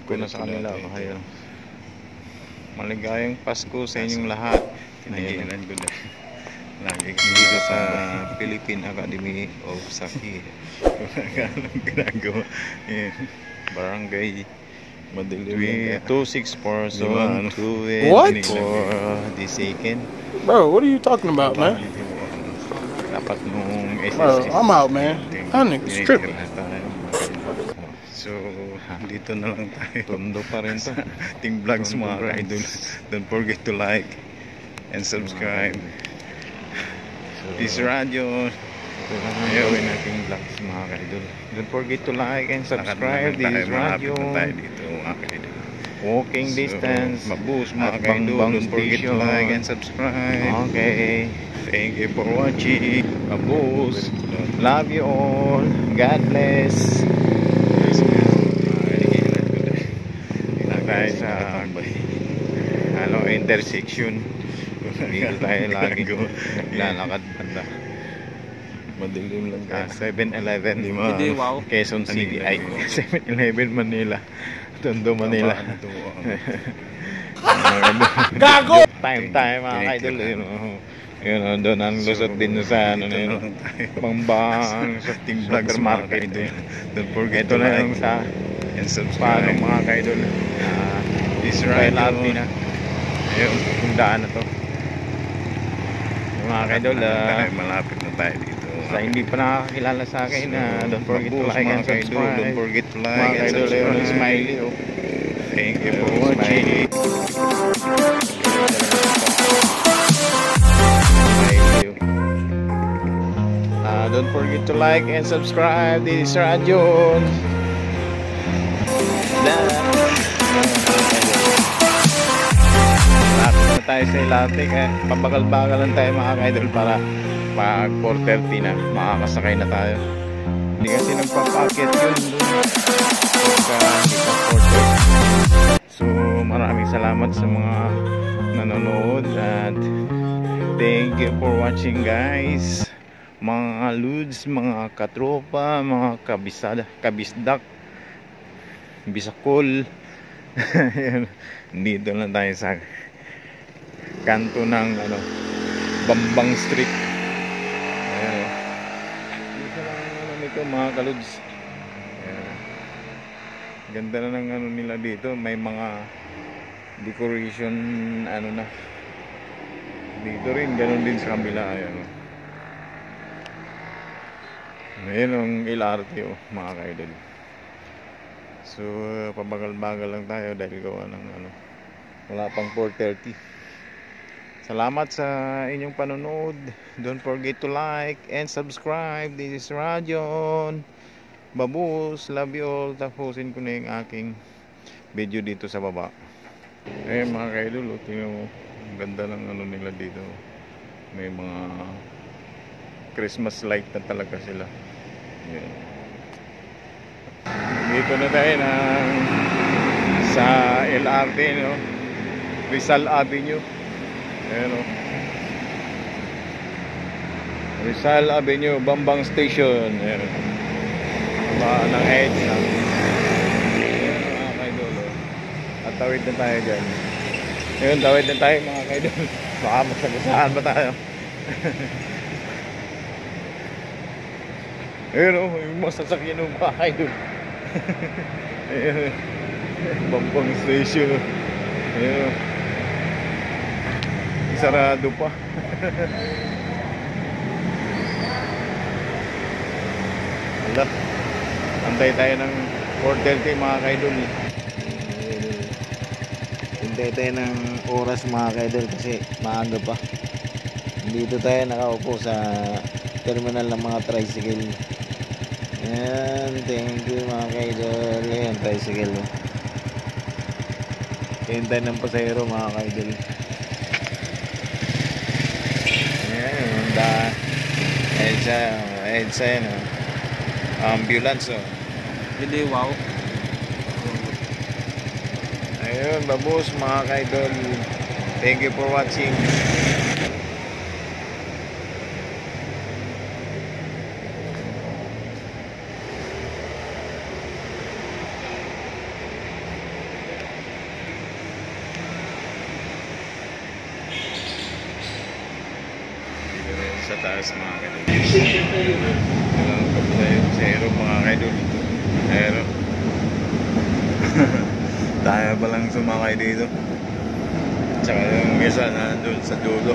ko na sa kanila. Ayun. Maligayang Pasko sa inyong lahat. Tinigilan ko na. Lagi Dito sa Philippine Academy of Saki. anong ginagawa. Barangay Madilim 264 Di ba, ano? What? for the second. Bro, what are you talking about, man? Dapat nung Bro, SSS. I'm out, man. That nigga's tripping. So, dito na lang tayo. Tondo pa rin to. Ting vlogs Tondo mga vlogs. ka-idol. Don't forget to like and subscribe. This radio. Ito lang ang gawin nating vlogs mga ka-idol. Don't forget to like and subscribe. This is Malapit radio. na tayo dito mga ka-idol. Walking distance. Mabus mga At ka-idol. Bangbang Don't forget to Station. like and subscribe. Okay. Thank you for watching. Mabus. Love you all. God bless. Tayo sa intersection. Dito tayo lagi lalakad banda. Madilim lang ka. 7-Eleven. Di ba? Hindi, wow. Quezon City. Ay, 7-Eleven Manila. Tondo Manila. Gago! Time mga idol. Yun o, doon ang lusot din sa ano na yun. Pangbang sa Ting vlogs mga supermarket. ka-idol. Don't forget Ito to na like yung sa and paano subscribe. mga kaidol. This Kay radio. Lapi na. Ayun, yung daan na to. Yung mga kaidol, Malapit na tayo dito. sa hindi pa nakakakilala sa akin, don't forget to Mabus, like mga and ka-idol. subscribe. Don't forget to like Mga and kaidol, ayun, subscribe. smiley. Oh. Thank you for Ayun, watching. smiley. Smiley, oh. Don't forget to like and subscribe. This is Radio. Lapit na tayo sa Ilate, kaya pabagal-bagal lang tayo mga kaidol para pag 4:30 na makakasakay na tayo. Hindi kasi nagpapakit yun dun pagka hindi pa 4:30. So maraming salamat sa mga nanonood at thank you for watching guys, mga ludes, mga katropa, mga kabisdak, bisakol. Dito lang tayo sa kanto ng Bambang Street. Ayan, dito lang nito mga kaludes. Ayan. Ganda na ng nila dito, may mga decoration na dito rin, ganun din sa kabila. Ayan. Ngayon ang LRT mga kaidol. So pabagal-bagal lang tayo dahil gawa ng wala pang 4:30. Salamat sa inyong panonood. Don't forget to like and subscribe. This is Rajon Babus, love you all. Tapusin ko na yung aking video dito sa baba. Mga kaidol, tingnan mo, ang ganda ng nila dito. May mga Christmas light na talaga sila. Yeah. Dito na tayo sa LRT, Rizal Avenue. Ayan, Rizal Avenue, Bambang Station. Ayan, ng edge na. Ayan, mga kaidol. At tawid na tayo dyan. Ngayon, tawid na tayo mga kaidol. Baka masagasaan ba tayo? Ayan, yung masasakyan ng mga kaidol. Ayan, Bambang Station. Ayan, sarado pa. Wala, antay tayo ng 4:30 mga kaidol. Antay tayo ng oras mga kaidol kasi maaga pa. Dito tayo nakaupo sa terminal ng mga tricycle. Ayan, thank you mga kaidol. Ayan, tricycle. Hintay ng pasahero mga kaidol. Ayan, EDSA yan. Ambulance. Hindi, wow. Ayun, babos mga kaidol. Thank you for watching. sa taas mga kaidol. Walang kapatid, zero mga kaidol. Zero. Tayo pa lang sumakay dito. Tsaka yung isa na nandun sa dulo.